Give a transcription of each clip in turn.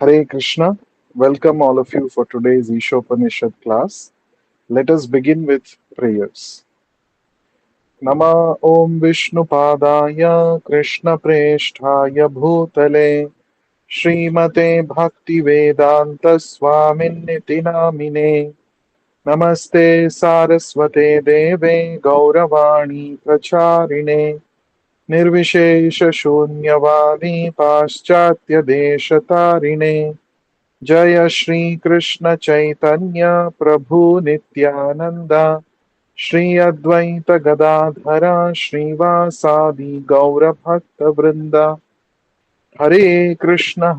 Hare Krishna. Welcome all of you for today's isopanishad class. Let us begin with prayers. Nama Om Vishnu Padaya Krishna Preshthaya Bhutale Srimate Bhakti Vedanta Swamin Niti Namine Namaste Saraswate Deve Gauravani Pracharine Nirvishesha Shunyavadi Paschatya Deshatarine जय श्री कृष्ण चैतन्य प्रभु नित्यानंद श्री अद्वैत गदाधर श्रीवासादि गौर भक्त वृंद हरे Krishna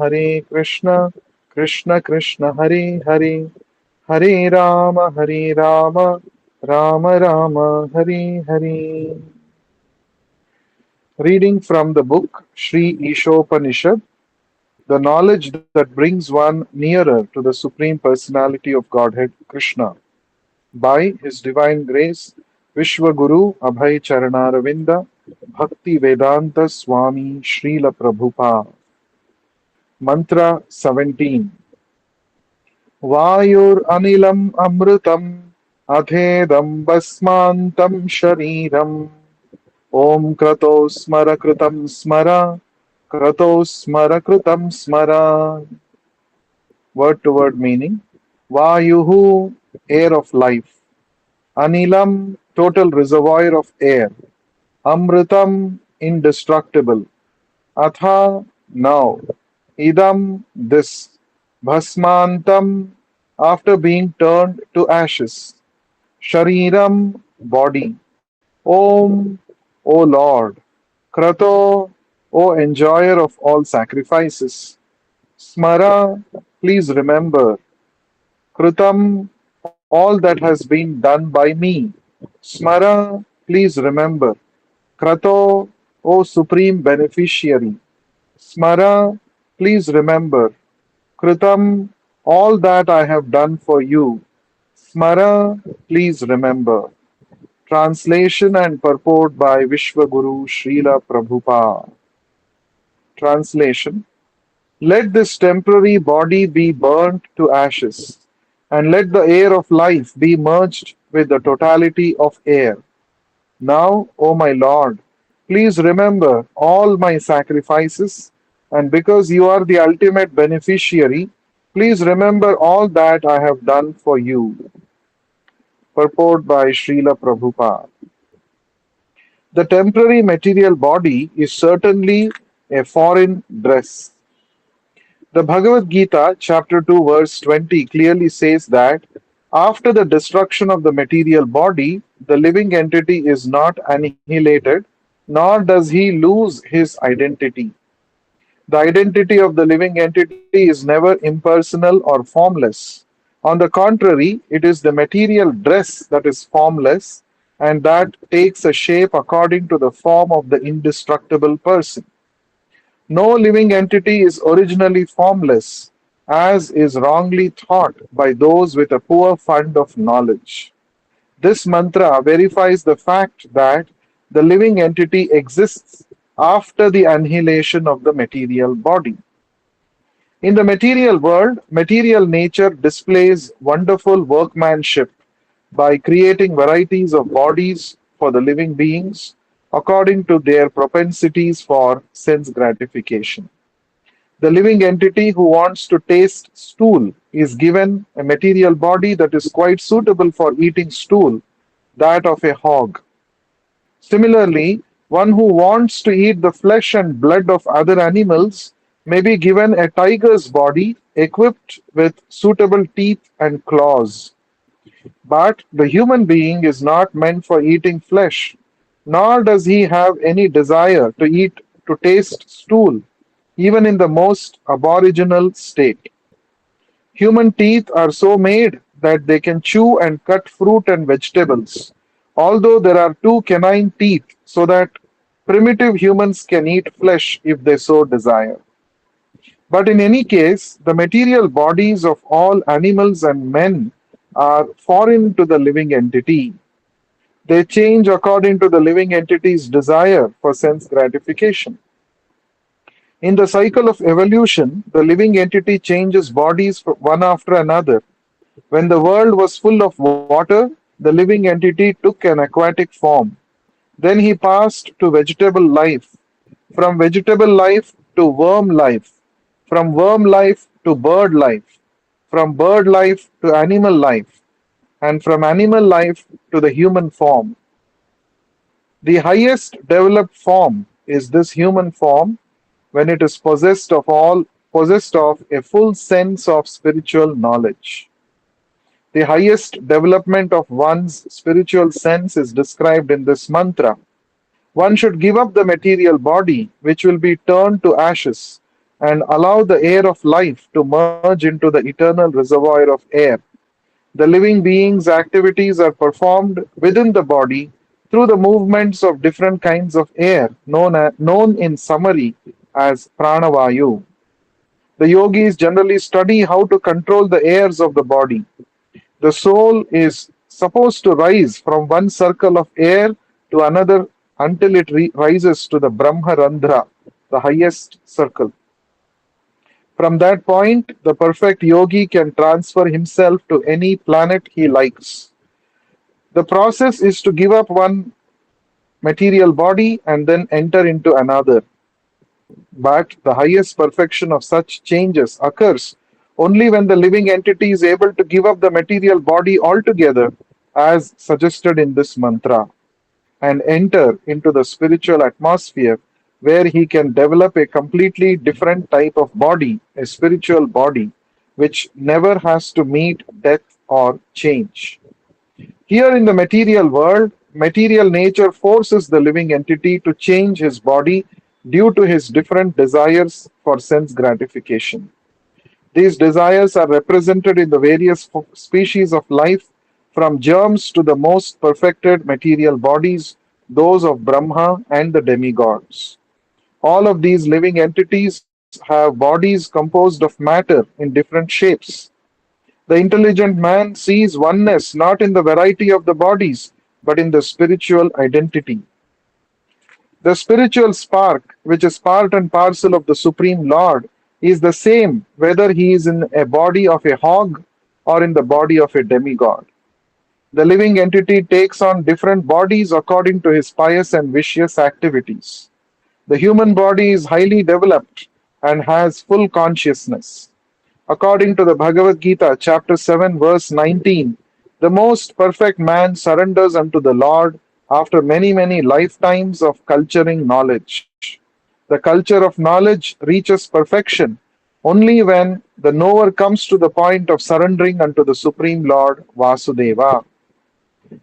Krishna Krishna Hare Hare Hare Ram Ram Ram Hare Hare. Reading from the book Sri Ishopanishad, the knowledge that brings one nearer to the Supreme Personality of Godhead, Krishna, by His Divine Grace, Vishwaguru Abhay Charanaravinda, Bhakti Vedanta Swami Srila Prabhupada. Mantra 17. Vayur Anilam Amrutam Adhedam Basmantam Shariram Om Krato Smara Kritam Smara Krato Smara Kritam Smara. Word to word meaning. Vayuhu, air of life. Anilam, total reservoir of air. Amritam, indestructible. Atha, now. Idam, this. Bhasmantam, after being turned to ashes. Shariram, body. Om, O Lord. Krato, O enjoyer of all sacrifices. Smara, please remember. Kritam, all that has been done by me. Smara, please remember. Krato, O Supreme Beneficiary. Smara, please remember. Kritam, all that I have done for you. Smara, please remember. Translation and purport by Vishwaguru Srila Prabhupada. Translation. Let this temporary body be burnt to ashes, and let the air of life be merged with the totality of air. Now, O my Lord, please remember all my sacrifices, and because you are the ultimate beneficiary, please remember all that I have done for you. Purport by Srila Prabhupada. The temporary material body is certainly a foreign dress. The Bhagavad Gita, chapter 2, verse 20, clearly says that after the destruction of the material body, the living entity is not annihilated, nor does he lose his identity. The identity of the living entity is never impersonal or formless. On the contrary, it is the material dress that is formless and that takes a shape according to the form of the indestructible person. No living entity is originally formless, as is wrongly thought by those with a poor fund of knowledge. This mantra verifies the fact that the living entity exists after the annihilation of the material body. In the material world, material nature displays wonderful workmanship by creating varieties of bodies for the living beings according to their propensities for sense gratification. The living entity who wants to taste stool is given a material body that is quite suitable for eating stool, that of a hog. Similarly, one who wants to eat the flesh and blood of other animals may be given a tiger's body equipped with suitable teeth and claws. But the human being is not meant for eating flesh, nor does he have any desire to taste stool, even in the most aboriginal state. Human teeth are so made that they can chew and cut fruit and vegetables, although there are two canine teeth so that primitive humans can eat flesh if they so desire. But in any case, the material bodies of all animals and men are foreign to the living entity. They change according to the living entity's desire for sense gratification. In the cycle of evolution, the living entity changes bodies one after another. When the world was full of water, the living entity took an aquatic form. Then he passed to vegetable life, from vegetable life to worm life, from worm life to bird life, from bird life to animal life, and from animal life to the human form. The highest developed form is this human form when it is possessed of a full sense of spiritual knowledge. The highest development of one's spiritual sense is described in this mantra. One should give up the material body, which will be turned to ashes, and allow the air of life to merge into the eternal reservoir of air. The living being's activities are performed within the body through the movements of different kinds of air, known in summary as pranavayu. The yogis generally study how to control the airs of the body. The soul is supposed to rise from one circle of air to another until it rises to the Brahma Randhra, the highest circle. From that point, the perfect yogi can transfer himself to any planet he likes. The process is to give up one material body and then enter into another. But the highest perfection of such changes occurs only when the living entity is able to give up the material body altogether, as suggested in this mantra, and enter into the spiritual atmosphere where he can develop a completely different type of body, a spiritual body, which never has to meet death or change. Here in the material world, material nature forces the living entity to change his body due to his different desires for sense gratification. These desires are represented in the various species of life, from germs to the most perfected material bodies, those of Brahma and the demigods. All of these living entities have bodies composed of matter in different shapes. The intelligent man sees oneness not in the variety of the bodies, but in the spiritual identity. The spiritual spark, which is part and parcel of the Supreme Lord, is the same whether he is in a body of a hog or in the body of a demigod. The living entity takes on different bodies according to his pious and vicious activities. The human body is highly developed and has full consciousness. According to the Bhagavad Gita, chapter 7, verse 19, the most perfect man surrenders unto the Lord after many, many lifetimes of culturing knowledge. The culture of knowledge reaches perfection only when the knower comes to the point of surrendering unto the Supreme Lord Vasudeva.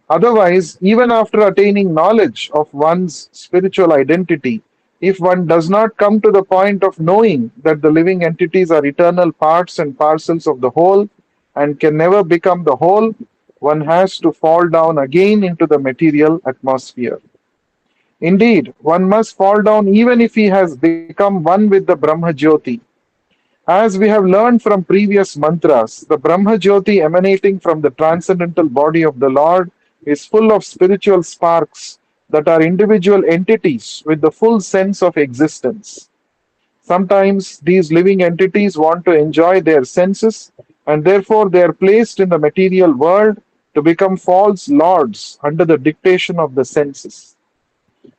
Otherwise, even after attaining knowledge of one's spiritual identity, if one does not come to the point of knowing that the living entities are eternal parts and parcels of the whole and can never become the whole, one has to fall down again into the material atmosphere. Indeed, one must fall down even if he has become one with the Brahma Jyoti. As we have learned from previous mantras, the Brahma Jyoti emanating from the transcendental body of the Lord is full of spiritual sparks that are individual entities with the full sense of existence. Sometimes these living entities want to enjoy their senses, and therefore they are placed in the material world to become false lords under the dictation of the senses.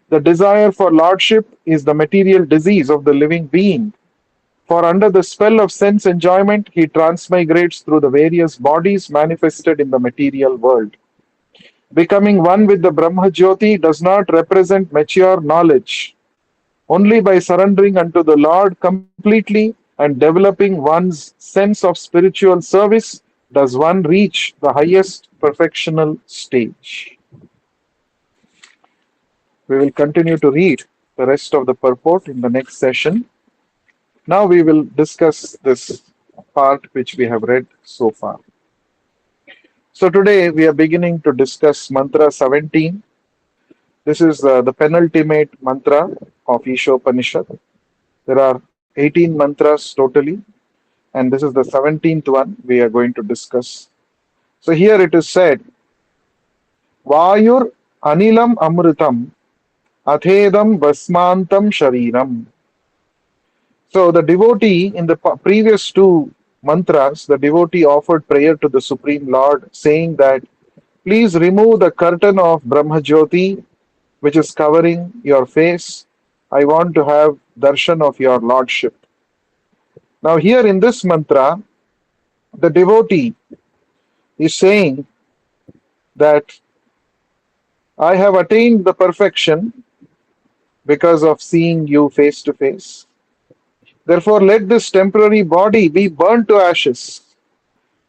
The desire for lordship is the material disease of the living being, for under the spell of sense enjoyment, he transmigrates through the various bodies manifested in the material world. Becoming one with the Brahma Jyoti does not represent mature knowledge. Only by surrendering unto the Lord completely and developing one's sense of spiritual service does one reach the highest perfectional stage. We will continue to read the rest of the purport in the next session. Now we will discuss this part which we have read so far. So today we are beginning to discuss mantra 17. This is the penultimate mantra of Ishopanishad. There are 18 mantras totally, and this is the 17th one we are going to discuss. So here it is said, Vayur anilam amritam athedam vasmantam shariram So the devotee in the previous two mantras, the devotee offered prayer to the Supreme Lord, saying that please remove the curtain of Brahma Jyoti which is covering your face. I want to have darshan of your lordship. Now, here in this mantra, the devotee is saying that I have attained the perfection because of seeing you face to face. Therefore, let this temporary body be burnt to ashes,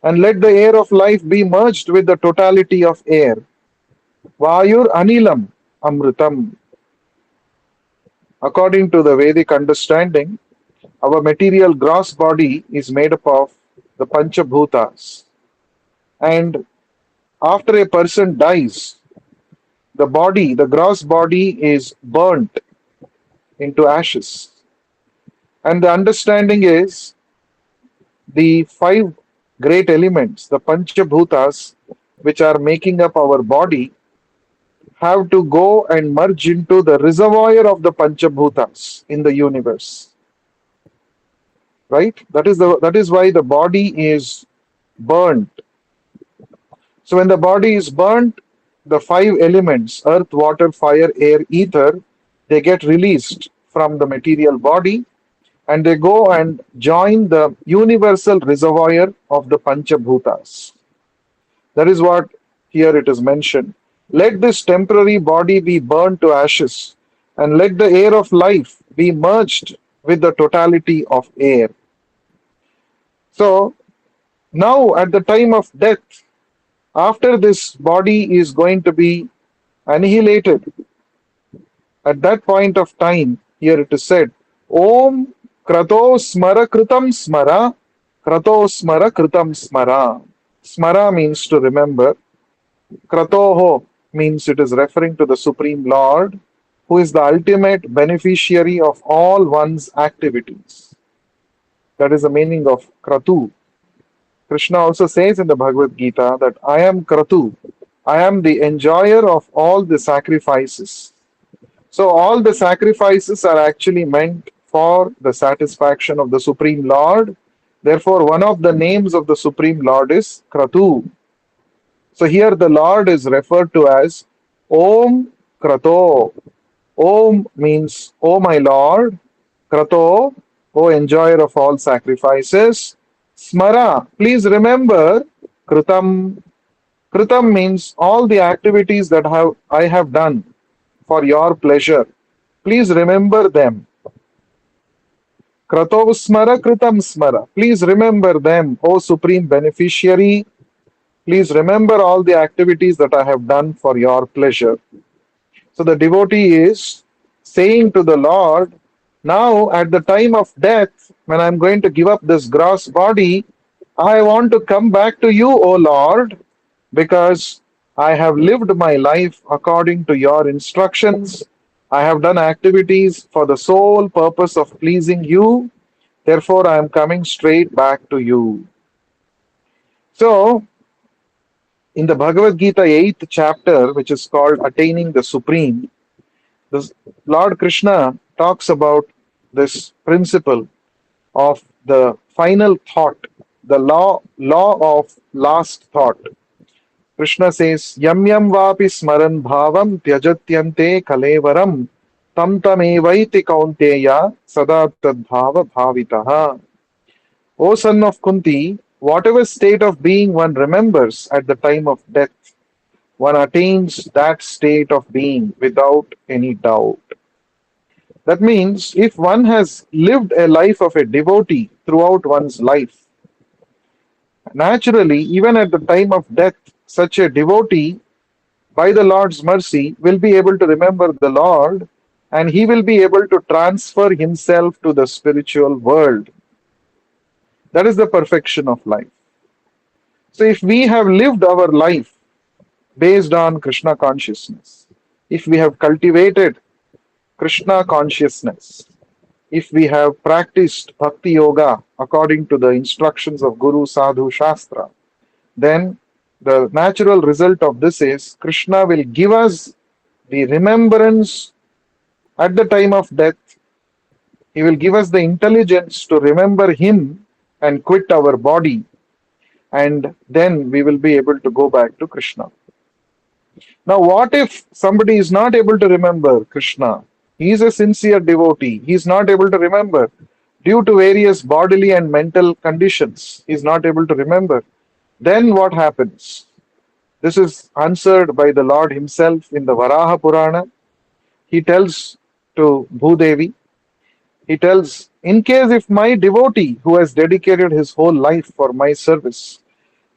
and let the air of life be merged with the totality of air. Vayur anilam amritam. According to the Vedic understanding, our material gross body is made up of the Panchabhutas. And after a person dies, the body, the gross body, is burnt into ashes. And the understanding is the five great elements, the Panchabhutas, which are making up our body, have to go and merge into the reservoir of the Panchabhutas in the universe. Right? That is why the body is burnt. So when the body is burnt, the five elements, earth, water, fire, air, ether, they get released from the material body and they go and join the universal reservoir of the Panchabhutas. That is what here it is mentioned. Let this temporary body be burned to ashes, and let the air of life be merged with the totality of air. So now, at the time of death, after this body is going to be annihilated, at that point of time, here it is said, Om Krato Smara Kritam Smara, Krato Smara Kritam Smara. Smara means to remember. Kratoho means it is referring to the Supreme Lord, who is the ultimate beneficiary of all one's activities. That is the meaning of Kratu. Krishna also says in the Bhagavad Gita that I am Kratu. I am the enjoyer of all the sacrifices. So all the sacrifices are actually meant for the satisfaction of the Supreme Lord. Therefore, one of the names of the Supreme Lord is Kratu. So here the Lord is referred to as Om Krato. Om means, O my Lord. Krato, O enjoyer of all sacrifices. Smara, please remember. Kritam. Kritam means all the activities that I have done for your pleasure. Please remember them. Krato smara kritam smara. Please remember them, O Supreme Beneficiary. Please remember all the activities that I have done for your pleasure. So the devotee is saying to the Lord, now at the time of death, when I'm going to give up this gross body, I want to come back to you, O Lord, because I have lived my life according to your instructions. I have done activities for the sole purpose of pleasing you. Therefore, I am coming straight back to you. So, in the Bhagavad Gita 8th chapter, which is called Attaining the Supreme, the Lord Krishna talks about this principle of the final thought, the law of last thought. Krishna says, Yam yam vapi smaran bhavam tyajatyante kalevaram tam tamevaiti kaunteya sada tadbhava bhavitaha. O son of Kunti, whatever state of being one remembers at the time of death, one attains that state of being without any doubt. That means if one has lived a life of a devotee throughout one's life, naturally, even at the time of death, such a devotee, by the Lord's mercy, will be able to remember the Lord and he will be able to transfer himself to the spiritual world. That is the perfection of life. So, if we have lived our life based on Krishna consciousness, if we have cultivated Krishna consciousness, if we have practiced Bhakti Yoga according to the instructions of Guru, Sadhu, Shastra, then the natural result of this is Krishna will give us the remembrance at the time of death He will give us the intelligence to remember Him and quit our body, and then we will be able to go back to Krishna. Now, what if somebody is not able to remember Krishna? He is a sincere devotee. He is not able to remember due to various bodily and mental conditions. He is not able to remember. Then what happens? This is answered by the Lord Himself in the Varaha Purana. He tells to Bhudevi, he tells, in case if my devotee who has dedicated his whole life for my service,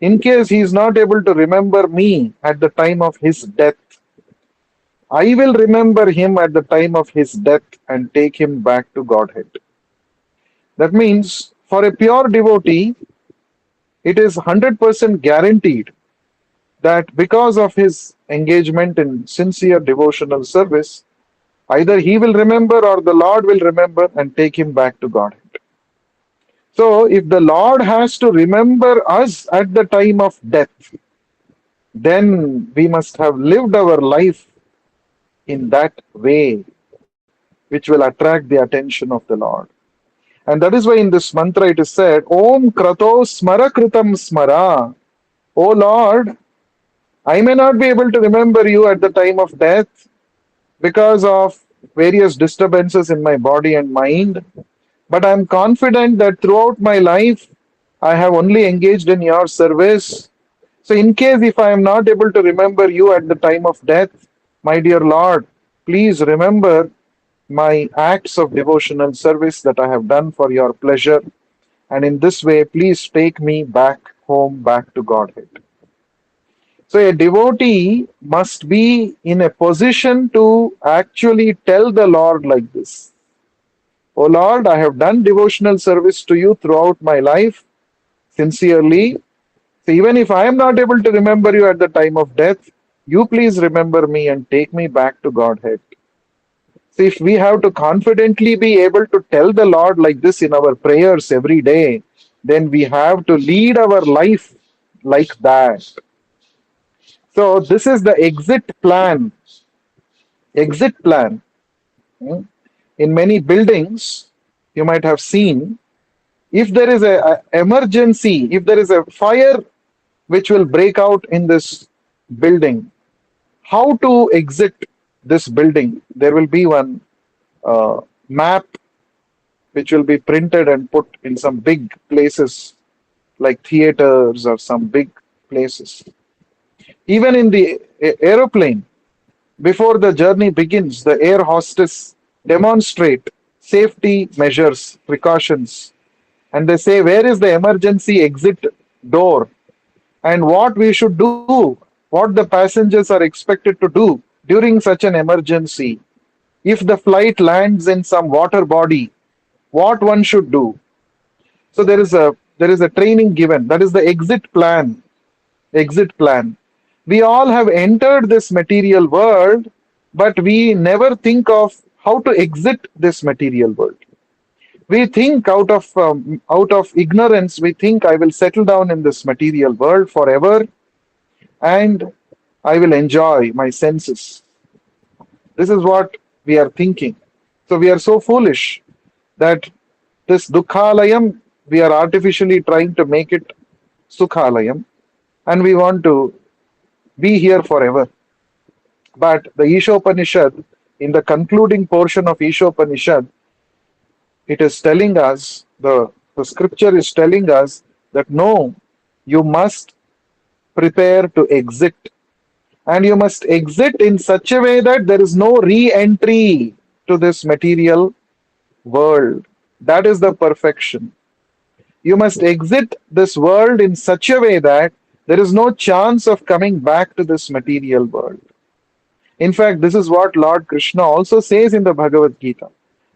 in case he is not able to remember me at the time of his death, I will remember him at the time of his death and take him back to Godhead. That means for a pure devotee, it is 100% guaranteed that because of his engagement in sincere devotional service, either he will remember or the Lord will remember and take him back to Godhead. So, if the Lord has to remember us at the time of death, then we must have lived our life in that way, which will attract the attention of the Lord. And that is why in this mantra it is said, Om Krato Smara Kritam Smara. O Lord, I may not be able to remember you at the time of death because of various disturbances in my body and mind, but I am confident that throughout my life I have only engaged in your service. So, in case if I am not able to remember you at the time of death, my dear Lord, please remember my acts of devotional service that I have done for your pleasure. And in this way, please take me back home, back to Godhead. So, a devotee must be in a position to actually tell the Lord like this: O Lord, I have done devotional service to you throughout my life sincerely. So, even if I am not able to remember you at the time of death, you please remember me and take me back to Godhead. So, if we have to confidently be able to tell the Lord like this in our prayers every day, then we have to lead our life like that. So, this is the exit plan. Exit plan. Hmm. In many buildings, you might have seen, if there is a emergency, if there is a fire which will break out in this building, how to exit this building? There will be one map which will be printed and put in some big places like theaters or some big places. Even in the aeroplane, before the journey begins, the air hostess demonstrate safety measures, precautions, and they say where is the emergency exit door and what we should do, what the passengers are expected to do during such an emergency. If the flight lands in some water body, what one should do. So there is a training given. That is the exit plan. Exit plan. We all have entered this material world, but we never think of how to exit this material world. We think out of ignorance. We think I will settle down in this material world forever, and I will enjoy my senses. This is what we are thinking. So we are so foolish that this Dukhalayam, we are artificially trying to make it Sukhalayam, and we want to be here forever. But the Ishopanishad, in the concluding portion of Ishopanishad, it is telling us, the scripture is telling us that no, you must prepare to exit. And you must exit in such a way that there is no re entry to this material world. That is the perfection. You must exit this world in such a way that there is no chance of coming back to this material world. In fact, this is what Lord Krishna also says in the Bhagavad Gita.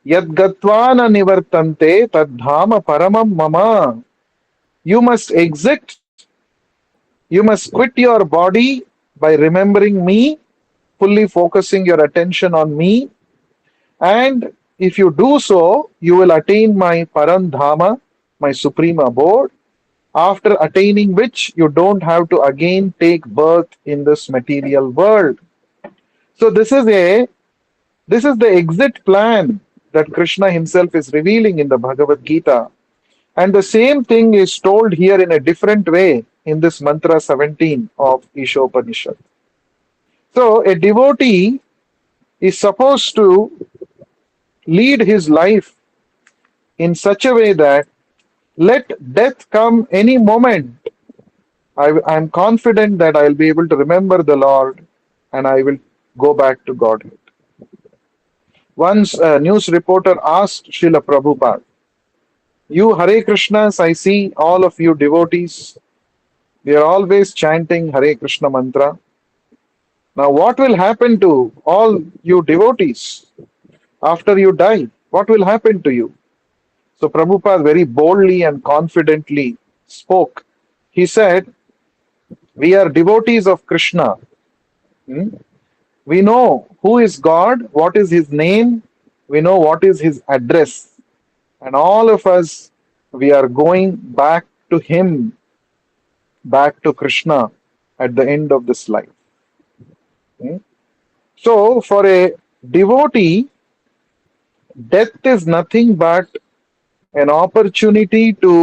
Yad gatvana nivartante tadhama paramam mama. You must exit, you must quit your body by remembering me, fully focusing your attention on me. And if you do so, you will attain my Parandhama, my supreme abode, after attaining which you don't have to again take birth in this material world. So this is the exit plan. that Krishna himself is revealing in the Bhagavad Gita. And the same thing is told here in a different way in this mantra 17 of Ishopanishad. So a devotee is supposed to lead his life in such a way that let death come any moment. I'm confident that I'll be able to remember the Lord and I will go back to Godhead. Once a news reporter asked Srila Prabhupada, "You Hare Krishnas, I see all of you devotees, we are always chanting Hare Krishna mantra. Now, what will happen to all you devotees after you die? What will happen to you?" So Prabhupada very boldly and confidently spoke. He said, "We are devotees of Krishna. Hmm? We know who is God, what is his name, we know what is his address, and all of us, we are going back to him, back to Krishna at the end of this life." Hmm? So, for a devotee, death is nothing but an opportunity to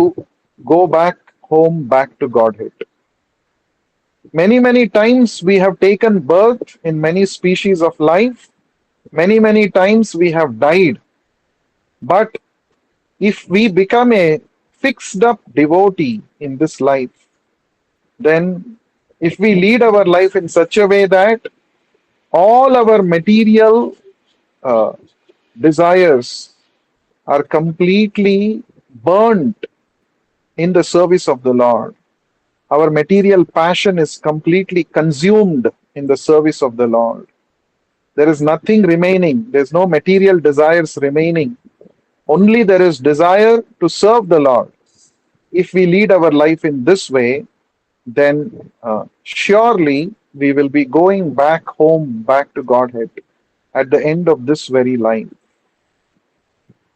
go back home, back to Godhead. Many, many times we have taken birth in many species of life. Many, many times we have died. But if we become a fixed up devotee in this life, then if we lead our life in such a way that all our material uh, desires are completely burnt in the service of the Lord, our material passion is completely consumed in the service of the Lord. There is nothing remaining. There's no material desires remaining. Only there is desire to serve the Lord. If we lead our life in this way, then surely we will be going back home, back to Godhead at the end of this very line.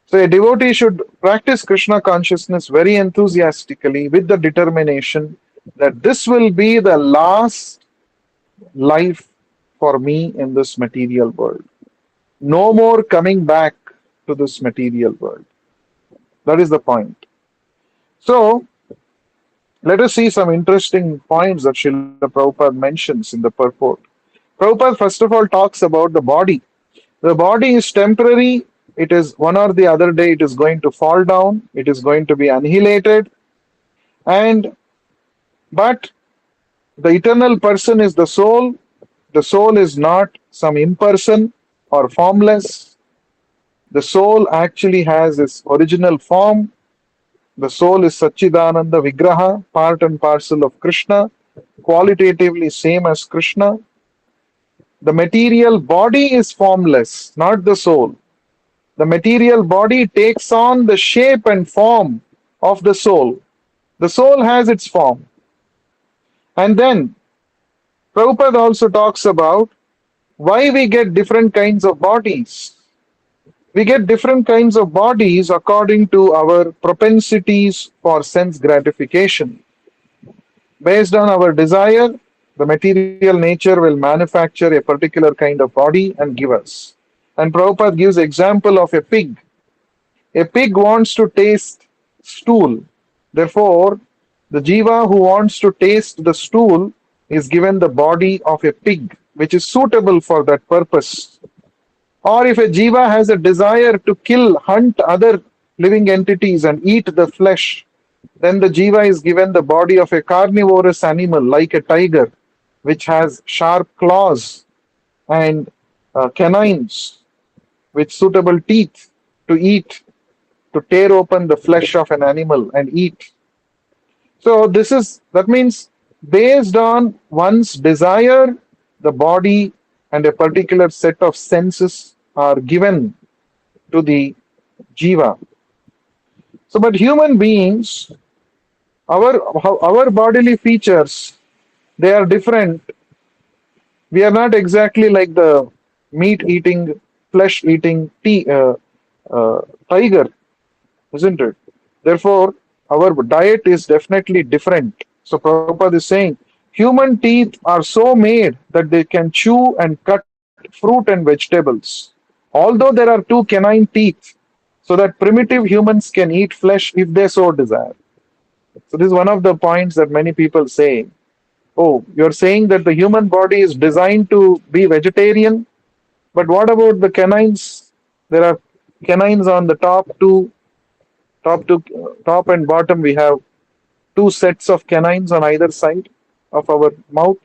So a devotee should practice Krishna consciousness very enthusiastically with the determination that this will be the last life for me in this material world. No more coming back to this material world. That is the point. So, let us see some interesting points that Srila Prabhupada mentions in the purport. Prabhupada, first of all, talks about the body. The body is temporary. It is one or the other day, it is going to fall down. It is going to be annihilated. And but the eternal person is the soul. The soul is not some imperson or formless. The soul actually has its original form. The soul is Satchidananda Vigraha, part and parcel of Krishna, qualitatively same as Krishna. The material body is formless, not the soul. The material body takes on the shape and form of the soul. The soul has its form. And then Prabhupada also talks about why we get different kinds of bodies. We get different kinds of bodies according to our propensities for sense gratification. Based on our desire, the material nature will manufacture a particular kind of body and give us. And Prabhupada gives example of a pig. A pig wants to taste stool. Therefore, the jiva who wants to taste the stool is given the body of a pig, which is suitable for that purpose. Or if a jiva has a desire to kill, hunt other living entities and eat the flesh, then the jiva is given the body of a carnivorous animal like a tiger, which has sharp claws and canines with suitable teeth to eat, to tear open the flesh of an animal and eat. So that means based on one's desire, the body and a particular set of senses are given to the jiva. So, but human beings, our bodily features, they are different. We are not exactly like the meat-eating, flesh-eating tiger, isn't it? Therefore, our diet is definitely different. So Prabhupada is saying, human teeth are so made that they can chew and cut fruit and vegetables. although there are two canine teeth, so that primitive humans can eat flesh if they so desire. So, this is one of the points that many people say. Oh, you're saying that the human body is designed to be vegetarian, but what about the canines? There are canines on the top and bottom. We have two sets of canines on either side of our mouth,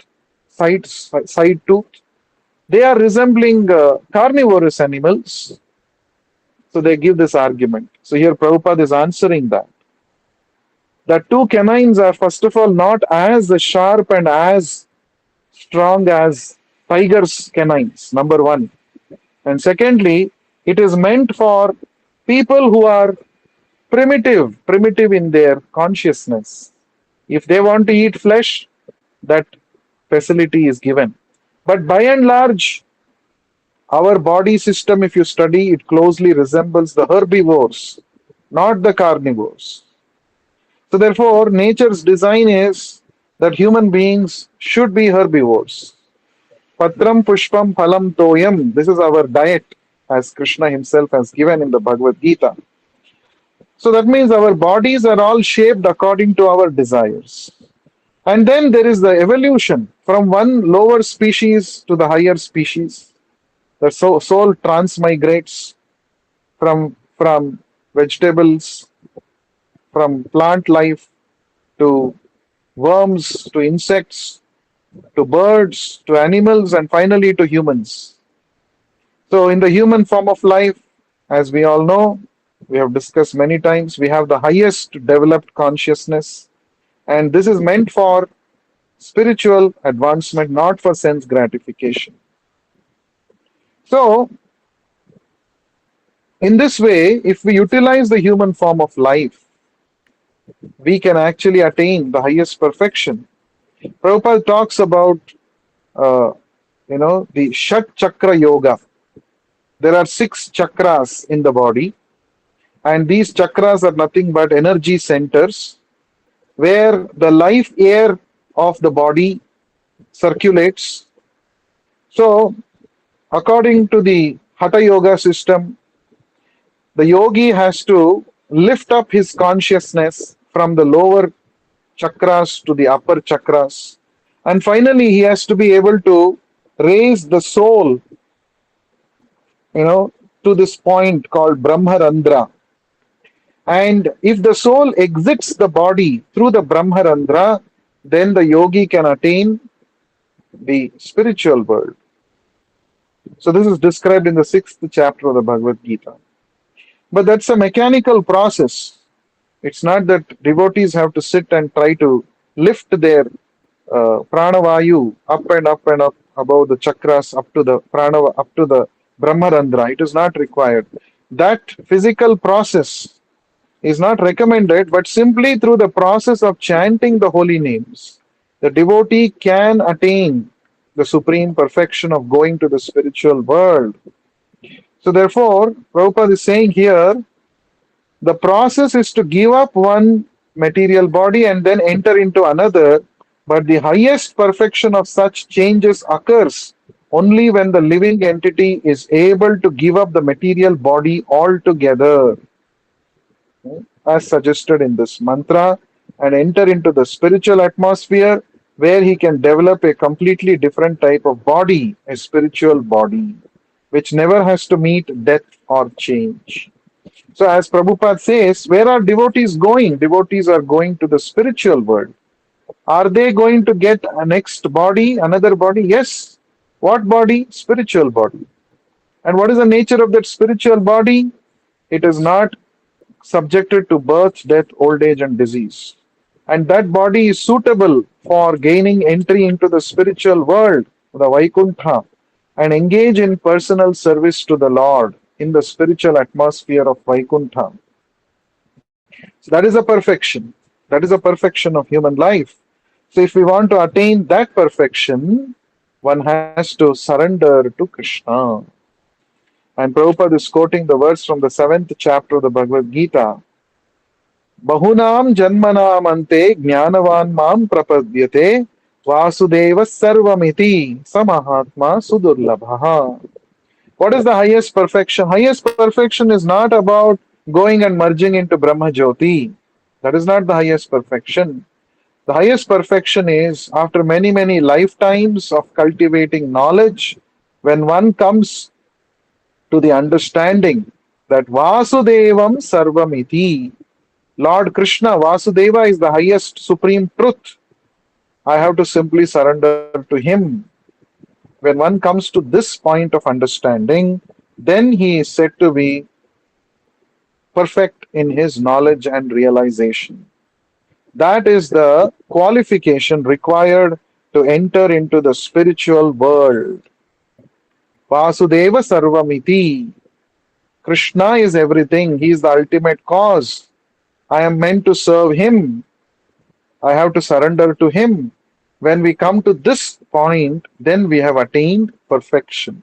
side tooth. They are resembling carnivorous animals, so they give this argument. So here Prabhupada is answering that. The two canines are first of all not as sharp and as strong as tiger's canines, number one. And secondly, it is meant for people who are primitive in their consciousness. If they want to eat flesh, that facility is given. But by and large, our body system, if you study, it closely resembles the herbivores, not the carnivores. So, therefore, nature's design is that human beings should be herbivores. Patram Pushpam Phalam Toyam. This is our diet, as Krishna himself has given in the Bhagavad Gita. So, that means our bodies are all shaped according to our desires. And then there is the evolution from one lower species to the higher species. The soul transmigrates from vegetables, from plant life to worms, to insects, to birds, to animals, and finally to humans. So, in the human form of life, as we all know, we have discussed many times, we have the highest developed consciousness, and this is meant for spiritual advancement, not for sense gratification. So, in this way, if we utilize the human form of life, we can actually attain the highest perfection. Prabhupada talks about, uh, the Shat Chakra Yoga. There are 6 chakras in the body, and these chakras are nothing but energy centers where the life air of the body circulates. So, according to the Hatha Yoga system, the yogi has to lift up his consciousness from the lower chakras to the upper chakras. And finally, he has to be able to raise the soul, to this point called Brahmarandra. And if the soul exits the body through the Brahmarandra, then the yogi can attain the spiritual world. So this is described in the 6th chapter of the Bhagavad Gita. But that's a mechanical process. It's not that devotees have to sit and try to lift their pranavayu up and up and up above the chakras up to the pranava, up to the Brahmarandra. It is not required. That physical process is not recommended, but simply through the process of chanting the holy names, the devotee can attain the supreme perfection of going to the spiritual world. So therefore, Prabhupada is saying here, the process is to give up one material body and then enter into another, but the highest perfection of such changes occurs only when the living entity is able to give up the material body altogether, as suggested in this mantra, and enter into the spiritual atmosphere where he can develop a completely different type of body, a spiritual body, which never has to meet death or change. So, as Prabhupada says, where are devotees going? Devotees are going to the spiritual world. Are they going to get a next body, another body? Yes. What body? Spiritual body. And what is the nature of that spiritual body? It is not subjected to birth, death, old age, and disease. And that body is suitable for gaining entry into the spiritual world, the Vaikuntha, and engage in personal service to the Lord in the spiritual atmosphere of Vaikuntha. So that is a perfection. That is a perfection of human life. So if we want to attain that perfection, one has to surrender to Krishna. And Prabhupada is quoting the verse from the 7th chapter of the Bhagavad Gita. Bahunam janmanam ante jnanavan mam prapadyate vasudeva sarvamiti samahatma sudurlabha. What is the highest perfection? Highest perfection is not about going and merging into Brahma Jyoti. That is not the highest perfection. The highest perfection is after many, many lifetimes of cultivating knowledge, when one comes to the understanding that Vasudevam Sarvamiti, Lord Krishna, Vasudeva is the highest supreme truth. I have to simply surrender to Him. When one comes to this point of understanding, then he is said to be perfect in his knowledge and realization. That is the qualification required to enter into the spiritual world. Vasudeva Sarvamiti. Krishna is everything. He is the ultimate cause. I am meant to serve Him. I have to surrender to Him. When we come to this point, then we have attained perfection.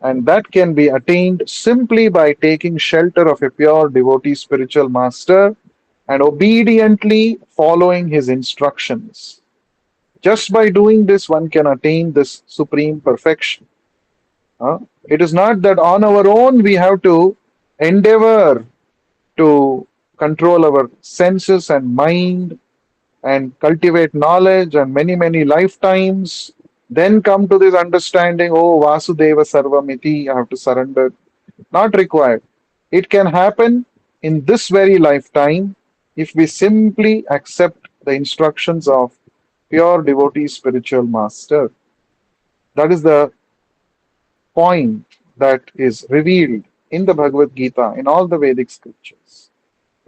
And that can be attained simply by taking shelter of a pure devotee spiritual master and obediently following his instructions. Just by doing this, one can attain this supreme perfection. It is not that on our own we have to endeavor to control our senses and mind and cultivate knowledge and many, many lifetimes, then come to this understanding, oh, Vasudeva Sarvamiti, I have to surrender. Not required. It can happen in this very lifetime if we simply accept the instructions of pure devotee spiritual master. That is the point that is revealed in the Bhagavad Gita, in all the Vedic scriptures.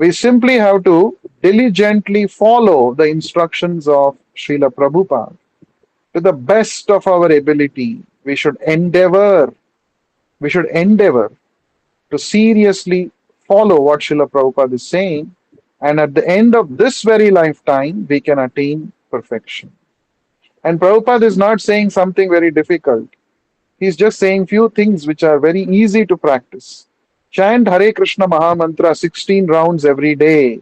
We simply have to diligently follow the instructions of Srila Prabhupada to the best of our ability. We should endeavor to seriously follow what Srila Prabhupada is saying, and at the end of this very lifetime, we can attain perfection. And Prabhupada is not saying something very difficult. He's just saying few things which are very easy to practice. Chant Hare Krishna Maha Mantra 16 rounds every day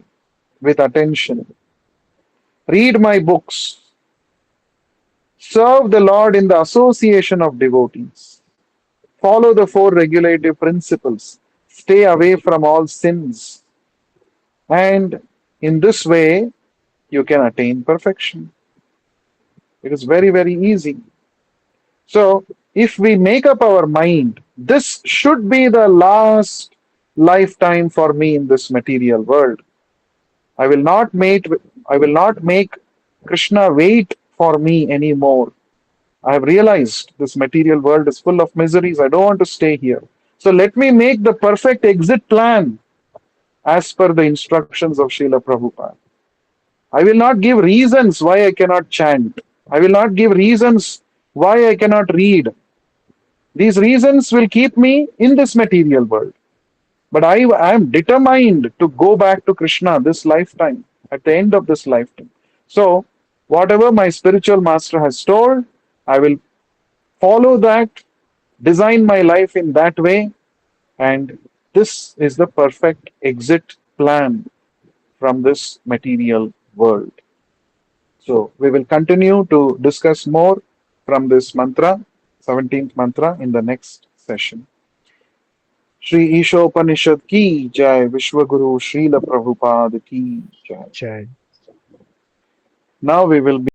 with attention. Read my books. Serve the Lord in the association of devotees. Follow the four regulative principles. Stay away from all sins. And in this way, you can attain perfection. It is very, very easy. So, if we make up our mind, this should be the last lifetime for me in this material world. I will not make I will not make Krishna wait for me anymore. I have realized this material world is full of miseries. I don't want to stay here. So let me make the perfect exit plan as per the instructions of Srila Prabhupada. I will not give reasons why I cannot chant. I will not give reasons why I cannot read. These reasons will keep me in this material world. But I am determined to go back to Krishna this lifetime, at the end of this lifetime. So, whatever my spiritual master has told, I will follow that, design my life in that way, and this is the perfect exit plan from this material world. So, we will continue to discuss more from this mantra, 17th mantra, in the next session. Shri Ishopanishad ki jai, Vishwaguru Srila Prabhupada ki jai. Jai. Now we will be